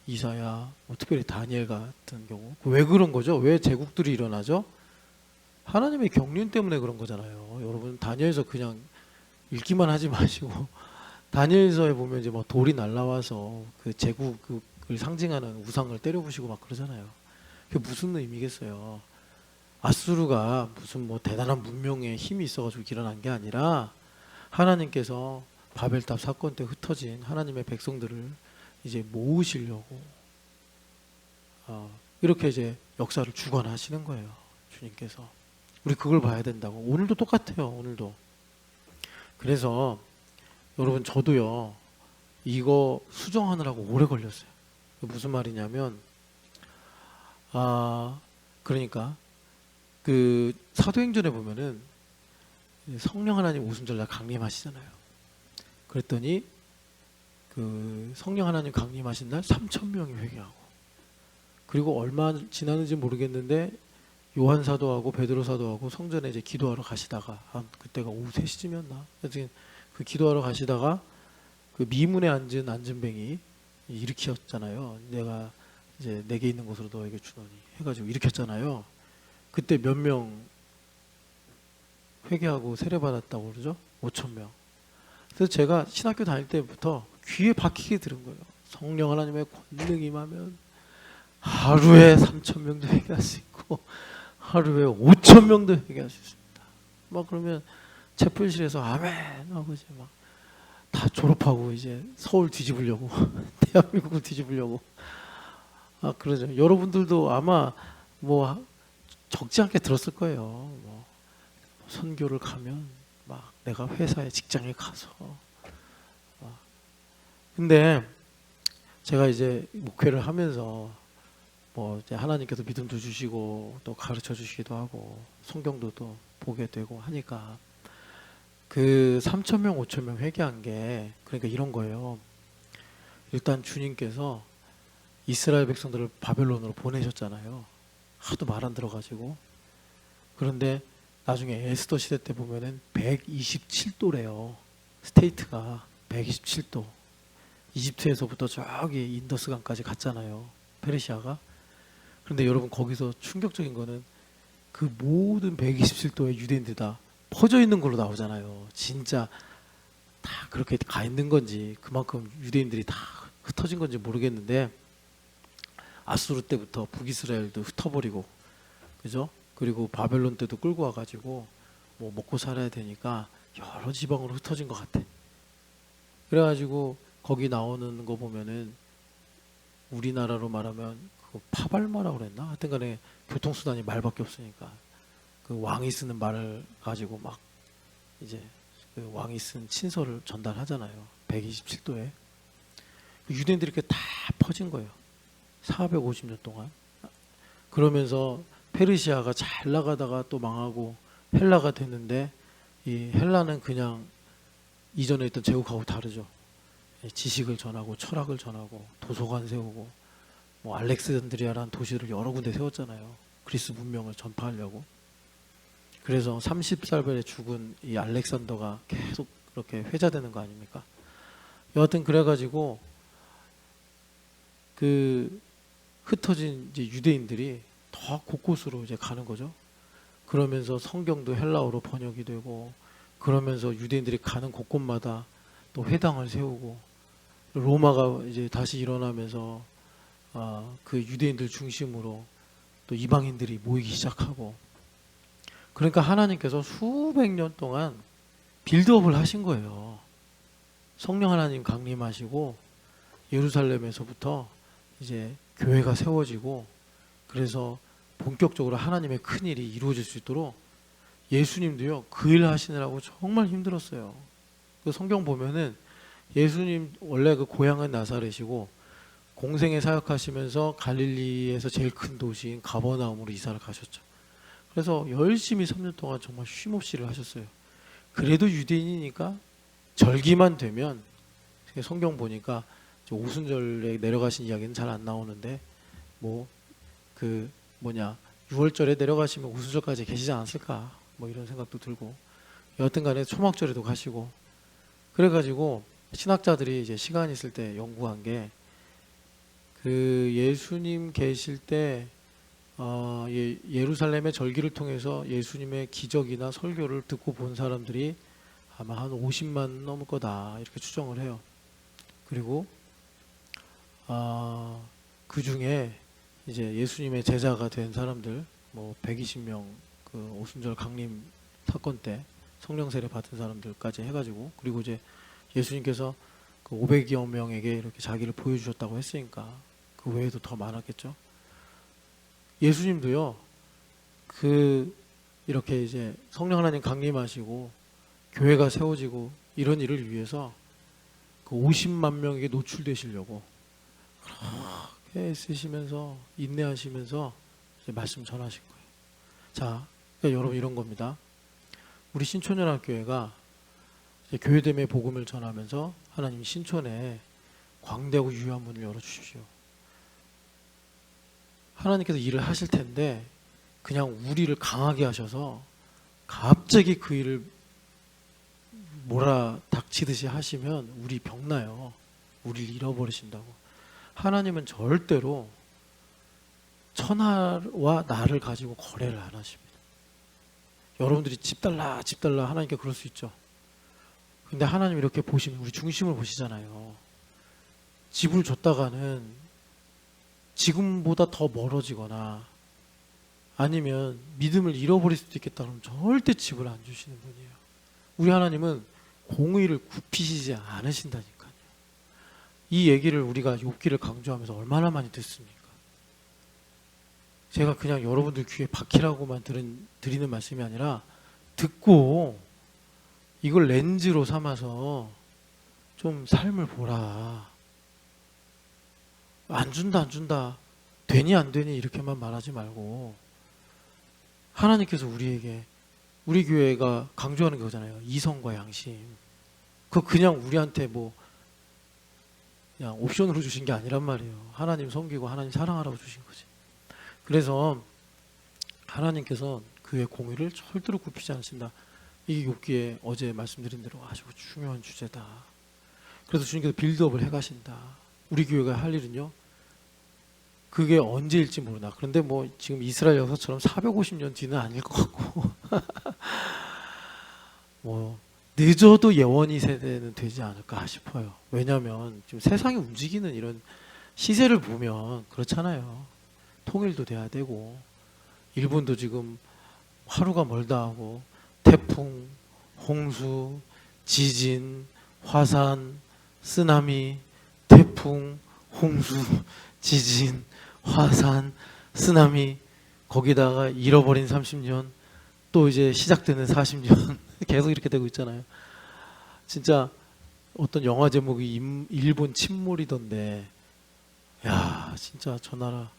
이사야, 특별히 다니엘 같은 경우, 왜 그런 거죠? 왜 제국들이 일어나죠? 하나님의 경륜 때문에 그런 거잖아요. 여러분 다니엘서 그냥 읽기만 하지 마시고 다니엘서에 보면 이제 뭐 돌이 날라와서 그 제국을 상징하는 우상을 때려부시고 막 그러잖아요. 그게 무슨 의미겠어요? 아수르가 무슨 뭐 대단한 문명에 힘이 있어가지고 일어난 게 아니라 하나님께서 바벨탑 사건 때 흩어진 하나님의 백성들을 이제 모으시려고 이렇게 이제 역사를 주관하시는 거예요. 주님께서. 우리 그걸 봐야 된다고. 오늘도 똑같아요. 오늘도. 그래서 여러분 저도요 이거 수정하느라고 오래 걸렸어요. 무슨 말이냐면 그러니까 그 사도행전에 보면은 성령 하나님 오순절날 강림하시잖아요. 그랬더니 그 성령 하나님 강림하신 날 3천 명이 회개하고, 그리고 얼마 지났는지 모르겠는데 요한 사도하고 베드로 사도하고 성전에 이제 기도하러 가시다가 그때가 오후 3시쯤이었나? 그 기도하러 가시다가 그 미문에 앉은 안진뱅이 일으켰잖아요. 내가 이제 내게 있는 곳으로 너에게 주노니 해가지고 일으켰잖아요. 그때 몇 명 회개하고 세례받았다고 그러죠? 5천 명. 그래서 제가 신학교 다닐 때부터 귀에 박히게 들은 거예요. 성령 하나님의 권능이 임하면 하루에 3천 명도 회개할 수 있고 하루에 5천 명도 회개할 수 있습니다. 막 그러면 채플실에서 아멘 하고 이제 막 다 졸업하고 이제 서울 뒤집으려고 대한민국을 뒤집으려고 그러죠. 여러분들도 아마 뭐 적지 않게 들었을 거예요. 뭐 선교를 가면 막 내가 회사에 직장에 가서 근데 제가 이제 목회를 하면서 뭐 이제 하나님께서 믿음도 주시고 또 가르쳐 주시기도 하고 성경도 또 보게 되고 하니까 그 3천 명, 5천 명 회개한 게 그러니까 이런 거예요. 일단 주님께서 이스라엘 백성들을 바벨론으로 보내셨잖아요. 하도 말 안 들어가지고. 그런데 나중에 에스더 시대 때 보면은 127도래요. 스테이트가 127도. 이집트에서부터 저기 인더스강까지 갔잖아요. 페르시아가. 그런데 여러분 거기서 충격적인 거는 그 모든 127도의 유대인들이 다 퍼져 있는 걸로 나오잖아요. 진짜 다 그렇게 가 있는 건지 그만큼 유대인들이 다 흩어진 건지 모르겠는데 아수르 때부터 북이스라엘도 흩어버리고 그죠? 그리고 바벨론 때도 끌고 와가지고 뭐 먹고 살아야 되니까 여러 지방으로 흩어진 것 같아. 그래가지고 거기 나오는 거 보면은 우리나라로 말하면 그 파발마라고 그랬나? 하여튼간에 교통수단이 말밖에 없으니까 그 왕이 쓰는 말을 가지고 막 이제 그 왕이 쓴 친서를 전달하잖아요. 127도에 유대인들이 이렇게 다 퍼진 거예요. 450년 동안. 그러면서 페르시아가 잘 나가다가 또 망하고 헬라가 됐는데 이 헬라는 그냥 이전에 있던 제국하고 다르죠. 지식을 전하고 철학을 전하고 도서관 세우고 뭐 알렉산드리아라는 도시를 여러 군데 세웠잖아요. 그리스 문명을 전파하려고. 그래서 30살에 죽은 이 알렉산더가 계속 그렇게 회자되는 거 아닙니까? 여하튼 그래가지고 그 흩어진 이제 유대인들이 더 곳곳으로 이제 가는 거죠. 그러면서 성경도 헬라어로 번역이 되고 그러면서 유대인들이 가는 곳곳마다 또 회당을 세우고 로마가 이제 다시 일어나면서 그 유대인들 중심으로 또 이방인들이 모이기 시작하고 그러니까 하나님께서 수백 년 동안 빌드업을 하신 거예요. 성령 하나님 강림하시고 예루살렘에서부터 이제 교회가 세워지고 그래서 본격적으로 하나님의 큰 일이 이루어질 수 있도록 예수님도요 그 일 하시느라고 정말 힘들었어요. 그 성경 보면은 예수님 원래 그 고향은 나사렛이고 공생에 사역하시면서 갈릴리에서 제일 큰 도시인 가버나움으로 이사를 가셨죠. 그래서 열심히 3년 동안 정말 쉼없이 일을 하셨어요. 그래도 유대인이니까 절기만 되면 성경 보니까 오순절에 내려가신 이야기는 잘 안 나오는데 뭐 그 6월절에 내려가시면 오순절까지 계시지 않았을까 뭐 이런 생각도 들고 여하튼간에 초막절에도 가시고 그래가지고 신학자들이 이제 시간 있을 때 연구한 게 그 예수님 계실 때 예루살렘의 절기를 통해서 예수님의 기적이나 설교를 듣고 본 사람들이 아마 한 50만 넘을 거다 이렇게 추정을 해요. 그리고 그 중에 이제 예수님의 제자가 된 사람들 뭐 120명 그 오순절 강림 사건 때 성령 세례 받은 사람들까지 해가지고 그리고 이제 예수님께서 그 500여 명에게 이렇게 자기를 보여주셨다고 했으니까 그 외에도 더 많았겠죠. 예수님도요 그 이렇게 이제 성령 하나님 강림하시고 교회가 세워지고 이런 일을 위해서 그 50만 명에게 노출되시려고 그렇게 쓰시면서 인내하시면서 이제 말씀 전하신 거예요. 자, 그러니까 여러분 이런 겁니다. 우리 신촌연합교회가 교회됨의 복음을 전하면서 하나님 신촌에 광대하고 유효한 문을 열어주십시오. 하나님께서 일을 하실 텐데 그냥 우리를 강하게 하셔서 갑자기 그 일을 몰아닥치듯이 하시면 우리 병나요. 우리를 잃어버리신다고. 하나님은 절대로 천하와 나를 가지고 거래를 안 하십니다. 여러분들이 집 달라 집 달라 하나님께 그럴 수 있죠. 근데 하나님 이렇게 보시면 우리 중심을 보시잖아요. 집을 줬다가는 지금보다 더 멀어지거나 아니면 믿음을 잃어버릴 수도 있겠다 그러면 절대 집을 안 주시는 분이에요. 우리 하나님은 공의를 굽히시지 않으신다니까요. 이 얘기를 우리가 욥기를 강조하면서 얼마나 많이 듣습니까? 제가 그냥 여러분들 귀에 박히라고만 드리는 말씀이 아니라 듣고 이걸 렌즈로 삼아서 좀 삶을 보라. 안 준다 안 준다 되니 안 되니 이렇게만 말하지 말고 하나님께서 우리에게 우리 교회가 강조하는 거잖아요. 이성과 양심. 그거 그냥 우리한테 뭐 그냥 옵션으로 주신 게 아니란 말이에요. 하나님 섬기고 하나님 사랑하라고 주신 거지. 그래서 하나님께서 그의 공의를 절대로 굽히지 않으신다. 이게 욥기에 어제 말씀드린 대로 아주 중요한 주제다. 그래서 주님께서 빌드업을 해가신다. 우리 교회가 할 일은요. 그게 언제일지 모르나. 그런데 뭐 지금 이스라엘 역사처럼 450년 뒤는 아닐 것 같고 뭐 늦어도 예원이 세대는 되지 않을까 싶어요. 왜냐하면 지금 세상이 움직이는 이런 시세를 보면 그렇잖아요. 통일도 돼야 되고 일본도 지금 하루가 멀다 하고 태풍, 홍수, 지진, 화산, 쓰나미, 태풍, 홍수, 지진, 화산, 쓰나미 거기다가 잃어버린 30년 또 이제 시작되는 40년 계속 이렇게 되고 있잖아요. 진짜 어떤 영화 제목이 일본 침몰이던데 야 진짜 저 나라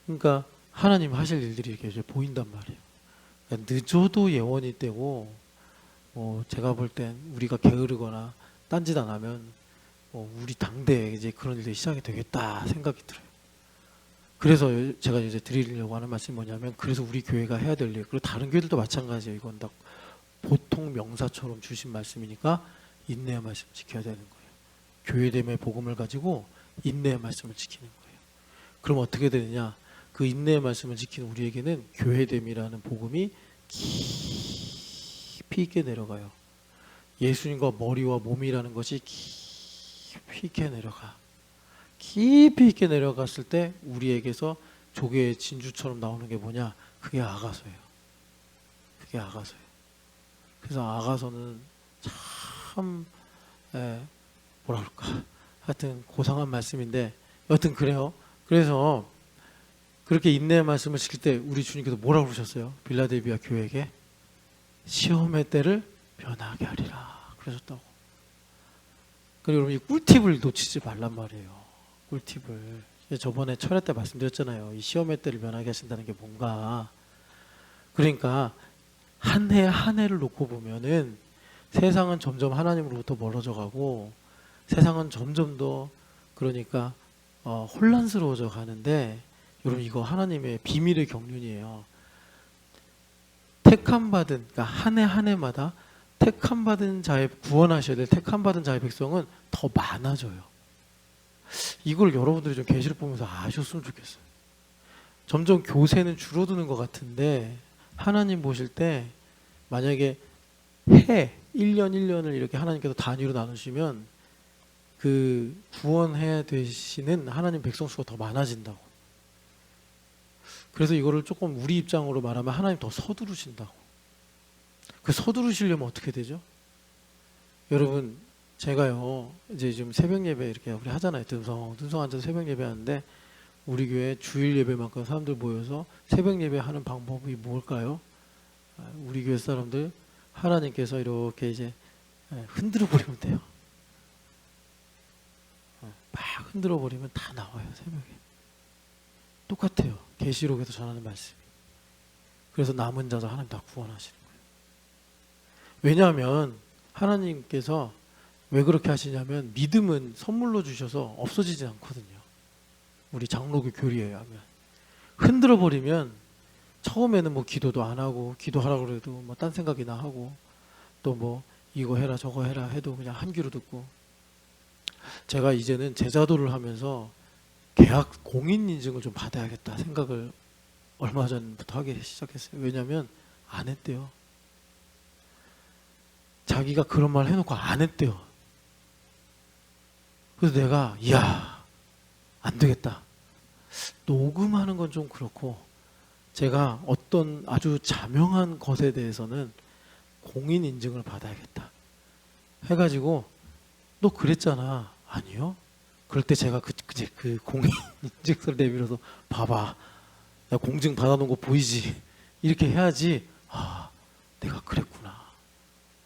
그러니까 하나님 하실 일들이 이렇게 이제 보인단 말이에요. 그러니까 늦어도 예원이 되고 제가 볼 땐 우리가 게으르거나 딴짓 안 하면 우리 당대에 이제 그런 일들이 시작이 되겠다 생각이 들어요. 그래서 제가 이제 드리려고 하는 말씀이 뭐냐면 그래서 우리 교회가 해야 될 일 그리고 다른 교회들도 마찬가지예요. 이건 다 보통 명사처럼 주신 말씀이니까 인내의 말씀 지켜야 되는 거예요. 교회됨의 복음을 가지고 인내의 말씀을 지키는 거예요. 그럼 어떻게 되느냐? 그 인내의 말씀을 지키는 우리에게는 교회됨이라는 복음이 깊이 있게 내려가요. 예수님과 머리와 몸이라는 것이 깊이 있게 내려가. 깊이 있게 내려갔을 때 우리에게서 조개의 진주처럼 나오는 게 뭐냐? 그게 아가서예요. 그게 아가서예요. 그래서 아가서는 참 뭐라 그럴까? 하여튼 고상한 말씀인데 여튼 그래요. 그래서 그렇게 인내의 말씀을 지킬 때 우리 주님께서 뭐라고 그러셨어요? 빌라델비아 교회에게 시험의 때를 변하게 하리라 그러셨다고. 그리고 여러분 이 꿀팁을 놓치지 말란 말이에요. 꿀팁을. 저번에 철회 때 말씀드렸잖아요. 이 시험의 때를 변하게 하신다는 게 뭔가. 그러니까 한 해 한 해를 놓고 보면은 세상은 점점 하나님으로부터 멀어져 가고 세상은 점점 더 그러니까 혼란스러워져 가는데 여러분 이거 하나님의 비밀의 경륜이에요. 택함받은 그러니까 한 해 한 해마다 택함받은 자의 구원하셔야 될 택함받은 자의 백성은 더 많아져요. 이걸 여러분들이 좀 계시를 보면서 아셨으면 좋겠어요. 점점 교세는 줄어드는 것 같은데 하나님 보실 때 만약에 해 1년 1년을 이렇게 하나님께서 단위로 나누시면 그 구원해야 되시는 하나님 백성 수가 더 많아진다고. 그래서 이거를 조금 우리 입장으로 말하면 하나님 더 서두르신다고. 그 서두르시려면 어떻게 되죠? 여러분 제가요 이제 좀 새벽 예배 이렇게 우리 하잖아요. 든성 앉아서 새벽 예배 하는데 우리 교회 주일 예배만큼 사람들 모여서 새벽 예배 하는 방법이 뭘까요? 우리 교회 사람들 하나님께서 이렇게 이제 흔들어 버리면 돼요. 막 흔들어 버리면 다 나와요, 새벽에. 똑같아요. 계시록에서 전하는 말씀이. 그래서 남은 자도 하나님 다 구원하시는 거예요. 왜냐하면 하나님께서 왜 그렇게 하시냐면 믿음은 선물로 주셔서 없어지지 않거든요. 우리 장로교 교리에 하면 흔들어 버리면 처음에는 뭐 기도도 안 하고 기도하라고 그래도 뭐 딴 생각이나 하고 또 뭐 이거 해라 저거 해라 해도 그냥 한 귀로 듣고. 제가 이제는 제자도를 하면서 계약 공인 인증을 좀 받아야겠다 생각을 얼마 전부터 하기 시작했어요. 왜냐하면 안 했대요. 자기가 그런 말 해놓고 안 했대요. 그래서 내가 이야 안 되겠다. 녹음하는 건 좀 그렇고 제가 어떤 아주 자명한 것에 대해서는 공인 인증을 받아야겠다 해가지고 너 그랬잖아. 아니요. 그럴 때 제가 그 공인 인증서를 내밀어서 봐봐. 나 공증 받아놓은 거 보이지? 이렇게 해야지. 아, 내가 그랬구나.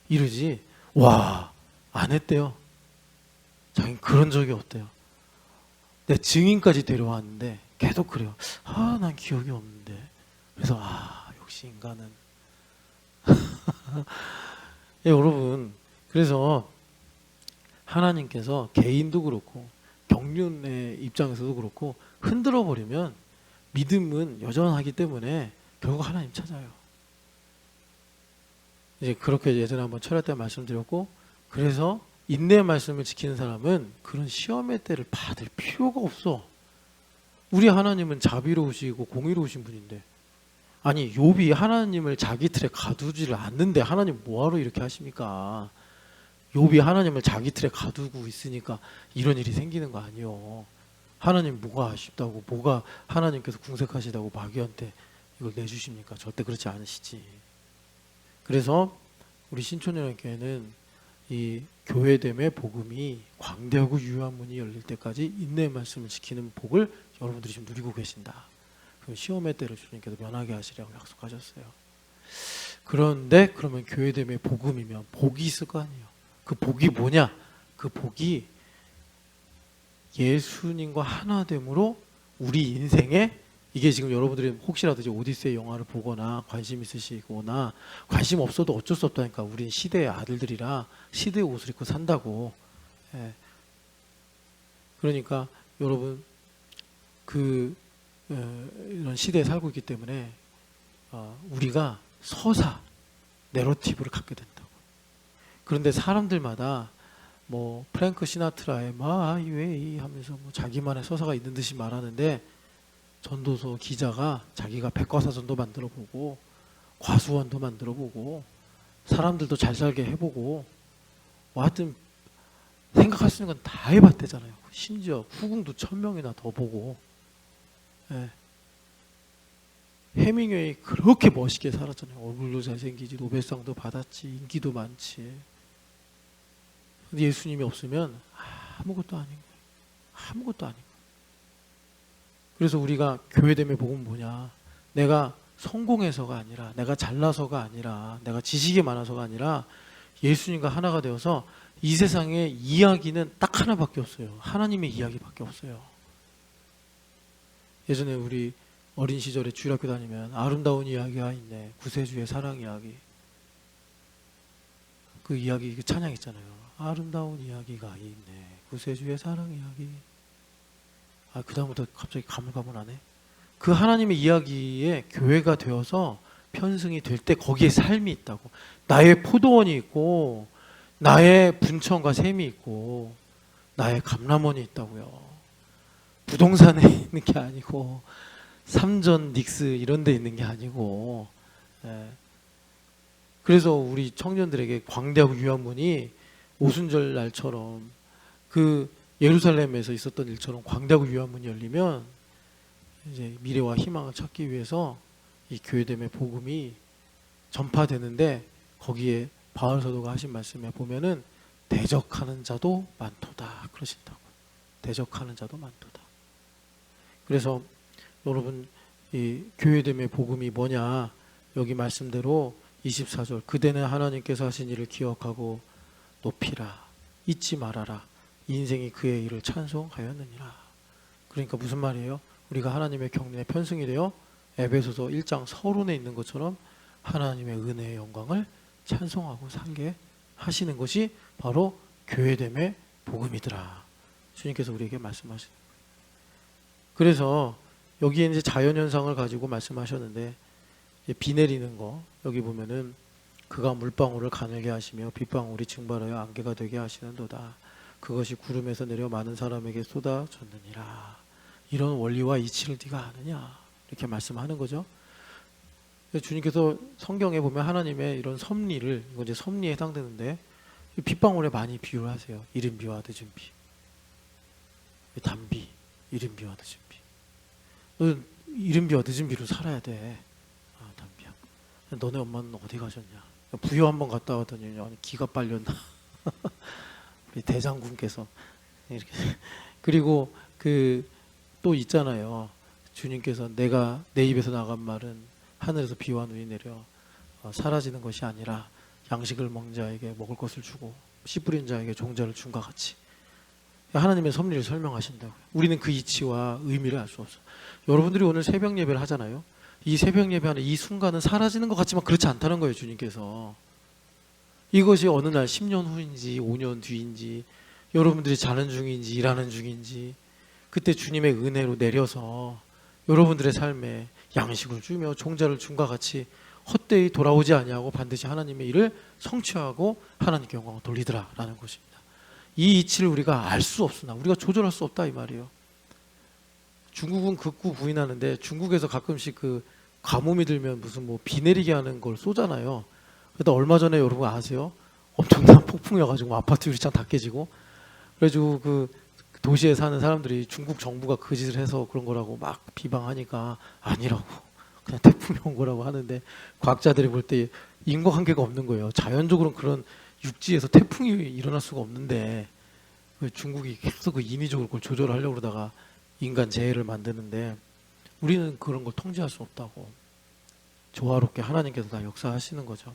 이러지. 와, 안 했대요. 자기는 그런 적이 없대요. 내 증인까지 데려왔는데 계속 그래요. 아, 난 기억이 없는데. 그래서 역시 인간은 예, 여러분, 그래서 하나님께서 개인도 그렇고 경륜의 입장에서도 그렇고 흔들어 버리면 믿음은 여전하기 때문에 결국 하나님 찾아요. 이제 그렇게 예전에 한번 철야 때 말씀드렸고, 그래서 인내의 말씀을 지키는 사람은 그런 시험의 때를 받을 필요가 없어. 우리 하나님은 자비로우시고 공의로우신 분인데, 아니 욥이 하나님을 자기 틀에 가두지를 않는데 하나님 뭐하러 이렇게 하십니까? 욥이 하나님을 자기 틀에 가두고 있으니까 이런 일이 생기는 거 아니요. 하나님 뭐가 아쉽다고, 뭐가 하나님께서 궁색하시다고 마귀한테 이걸 내주십니까? 절대 그렇지 않으시지. 그래서 우리 신촌연합교회는 이 교회됨의 복음이 광대하고 유효한 문이 열릴 때까지 인내의 말씀을 지키는 복을 여러분들이 지금 누리고 계신다. 그럼 시험의 때를 주님께서 면하게 하시라고 약속하셨어요. 그런데 그러면 교회됨의 복음이면 복이 있을 거 아니에요. 그 복이 뭐냐? 그 복이 예수님과 하나됨으로 우리 인생에, 이게 지금 여러분들이 혹시라도 이제 오디세이 영화를 보거나 관심 있으시거나 관심 없어도 어쩔 수 없다니까. 우린 시대의 아들들이라 시대의 옷을 입고 산다고. 예. 그러니까 여러분 이런 시대에 살고 있기 때문에 우리가 서사 내러티브를 갖게 된다고. 그런데 사람들마다 뭐 프랭크 시나트라의 마이 웨이 하면서 뭐 자기만의 서사가 있는 듯이 말하는데, 전도서 기자가 자기가 백과사전도 만들어 보고 과수원도 만들어 보고 사람들도 잘 살게 해보고 하여튼 생각할 수 있는 건 다 해봤대잖아요. 심지어 후궁도 1000명이나 더 보고. 예. 해밍웨이 그렇게 멋있게 살았잖아요. 얼굴도 잘생기지, 노벨상도 받았지, 인기도 많지. 근데 예수님이 없으면 아무것도 아닌 거예요. 아무것도 아닌 거예요. 그래서 우리가 교회됨의 복음은 뭐냐? 내가 성공해서가 아니라, 내가 잘나서가 아니라, 내가 지식이 많아서가 아니라 예수님과 하나가 되어서 이 세상의 이야기는 딱 하나밖에 없어요. 하나님의 이야기밖에 없어요. 예전에 우리 어린 시절에 주일학교 다니면 아름다운 이야기가 있네. 구세주의 사랑 이야기. 그 이야기, 그 찬양 있잖아요. 아름다운 이야기가 있네. 구세주의 사랑 이야기. 그 다음부터 갑자기 가물가물하네. 그 하나님의 이야기에 교회가 되어서 편승이 될 때 거기에 삶이 있다고. 나의 포도원이 있고 나의 분천과 샘이 있고 나의 감람원이 있다고요. 부동산에 있는 게 아니고 삼전 닉스 이런 데 있는 게 아니고. 그래서 우리 청년들에게 광대하고 유한 문이 오순절 날처럼 그 예루살렘에서 있었던 일처럼 광대하고 유한 문이 열리면 이제 미래와 희망을 찾기 위해서 이 교회됨의 복음이 전파되는데, 거기에 바울 사도가 하신 말씀에 보면은 대적하는 자도 많도다 그러신다고. 대적하는 자도 많도다. 그래서 여러분 이 교회됨의 복음이 뭐냐? 여기 말씀대로 24절 그대는 하나님께서 하신 일을 기억하고 높이라 잊지 말아라 인생이 그의 일을 찬송하였느니라. 그러니까 무슨 말이에요? 우리가 하나님의 경륜에 편승이 되어 에베소서 1장 서론에 있는 것처럼 하나님의 은혜의 영광을 찬송하고 살게 하시는 것이 바로 교회됨의 복음이더라. 주님께서 우리에게 말씀하시는 거예요. 그래서 여기에 이제 자연현상을 가지고 말씀하셨는데 비 내리는 거 여기 보면은 그가 물방울을 가늘게 하시며 빗방울이 증발하여 안개가 되게 하시는도다. 그것이 구름에서 내려 많은 사람에게 쏟아졌느니라. 이런 원리와 이치를 네가 아느냐 이렇게 말씀하는 거죠. 주님께서 성경에 보면 하나님의 이런 섭리를 이거 이제 섭리에 해당되는데 빗방울에 많이 비유를 하세요. 이른 비와 늦은 비, 단비, 이른 비와 늦은 비. 너 이른 비와 늦은 비로 살아야 돼. 아, 단비야. 너네 엄마는 어디 가셨냐? 부여 한번 갔다 왔더니 아니 기가 빨렸나? 우리 대장군께서 이렇게 그리고 그 또 있잖아요. 주님께서 내가 내 입에서 나간 말은 하늘에서 비와 눈이 내려 사라지는 것이 아니라 양식을 먹는 자에게 먹을 것을 주고 씨 뿌린 자에게 종자를 준과 같이 하나님의 섭리를 설명하신다고요. 우리는 그 이치와 의미를 알 수 없어. 여러분들이 오늘 새벽 예배를 하잖아요. 이 새벽 예배하는 이 순간은 사라지는 것 같지만 그렇지 않다는 거예요. 주님께서 이것이 어느 날 10년 후인지 5년 뒤인지 여러분들이 자는 중인지 일하는 중인지 그때 주님의 은혜로 내려서 여러분들의 삶에 양식을 주며 종자를 준과 같이 헛되이 돌아오지 아니하고 반드시 하나님의 일을 성취하고 하나님께 영광을 돌리더라라는 것입니다. 이 이치를 우리가 알 수 없으나 우리가 조절할 수 없다 이 말이에요. 중국은 극구 부인하는데 중국에서 가끔씩 그 가뭄이 들면 무슨 뭐 비 내리게 하는 걸 쏘잖아요. 그러다 얼마 전에 여러분 아세요? 엄청난 폭풍이어가지고 아파트 유리창 다 깨지고 그래가지고 그 도시에 사는 사람들이 중국 정부가 그 짓을 해서 그런 거라고 막 비방하니까 아니라고 그냥 태풍이 온 거라고 하는데 과학자들이 볼 때 인과관계가 없는 거예요. 자연적으로는 그런 육지에서 태풍이 일어날 수가 없는데 중국이 계속 그 인위적으로 그걸 조절하려고 그러다가 인간 재해를 만드는데 우리는 그런 걸 통제할 수 없다고 조화롭게 하나님께서 다 역사하시는 거죠.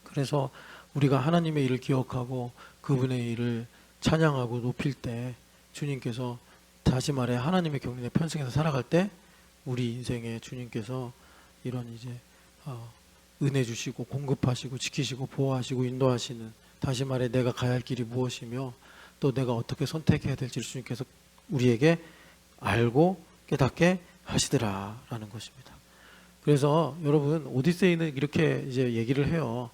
그래서 우리가 하나님의 일을 기억하고 그분의 일을 찬양하고 높일 때 주님께서 다시 말해 하나님의 경륜에 편승해서 살아갈 때 우리 인생에 주님께서 이런 이제 은혜 주시고 공급하시고 지키시고 보호하시고 인도하시는 다시 말해 내가 가야 할 길이 무엇이며 또 내가 어떻게 선택해야 될지를 주님께서 우리에게 알고 깨닫게 하시더라라는 것입니다. 그래서 여러분 오디세이는 이렇게 이제 얘기를 해요.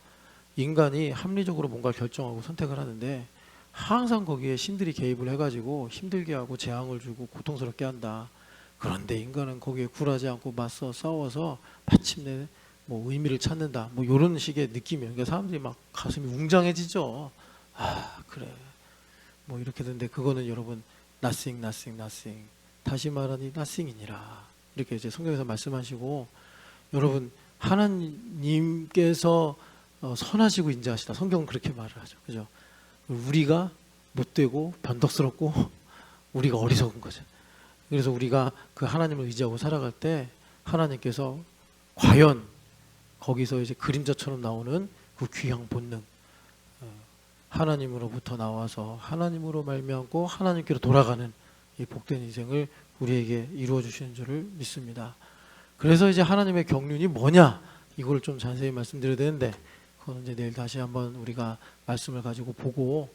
인간이 합리적으로 뭔가 결정하고 선택을 하는데 항상 거기에 신들이 개입을 해가지고 힘들게 하고 재앙을 주고 고통스럽게 한다. 그런데 인간은 거기에 굴하지 않고 맞서 싸워서 마침내 뭐 의미를 찾는다. 뭐 이런 식의 느낌이에요. 그러니까 사람들이 막 가슴이 웅장해지죠. 아 그래. 뭐 이렇게 되는데 그거는 여러분 nothing. 다시 말하니 nothing이니라. 이렇게 이제 성경에서 말씀하시고 여러분 하나님께서 선하시고 인자하시다. 성경은 그렇게 말을 하죠. 그죠? 우리가 못되고 변덕스럽고 우리가 어리석은 거죠. 그래서 우리가 그 하나님을 의지하고 살아갈 때 하나님께서 과연 거기서 이제 그림자처럼 나오는 그 귀한 본능 하나님으로부터 나와서 하나님으로 말미암고 하나님께로 돌아가는 이 복된 인생을 우리에게 이루어 주시는 줄을 믿습니다. 그래서 이제 하나님의 경륜이 뭐냐 이걸 좀 자세히 말씀드려야 되는데 그건 이제 내일 다시 한번 우리가 말씀을 가지고 보고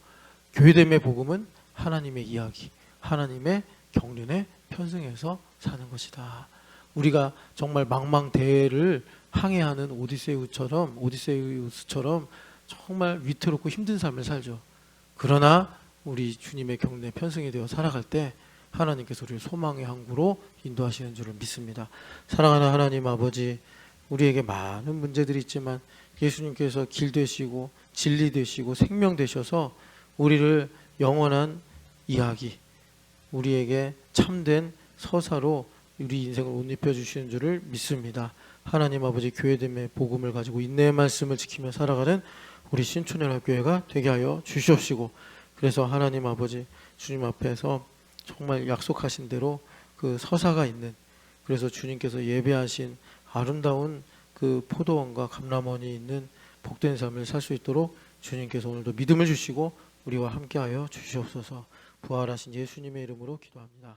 교회됨의 복음은 하나님의 이야기, 하나님의 경륜에 편승해서 사는 것이다. 우리가 정말 망망대해를 항해하는 오디세우스처럼 정말 위태롭고 힘든 삶을 살죠. 그러나 우리 주님의 경륜에 편승이 되어 살아갈 때 하나님께서 우리를 소망의 항구로 인도하시는 줄을 믿습니다. 사랑하는 하나님 아버지, 우리에게 많은 문제들이 있지만 예수님께서 길 되시고 진리 되시고 생명 되셔서 우리를 영원한 이야기, 우리에게 참된 서사로 우리 인생을 옷 입혀주시는 줄을 믿습니다. 하나님 아버지, 교회됨의 복음을 가지고 인내의 말씀을 지키며 살아가는 우리 신촌연합교회가 되게 하여 주시옵시고, 그래서 하나님 아버지 주님 앞에서 정말 약속하신 대로 그 그 서사가 있는, 그래서 주님께서 예배하신 아름다운 그 포도원과 감람원이 있는 복된 삶을 살 수 있도록 주님께서 오늘도 믿음을 주시고 우리와 함께하여 주시옵소서. 부활하신 예수님의 이름으로 기도합니다.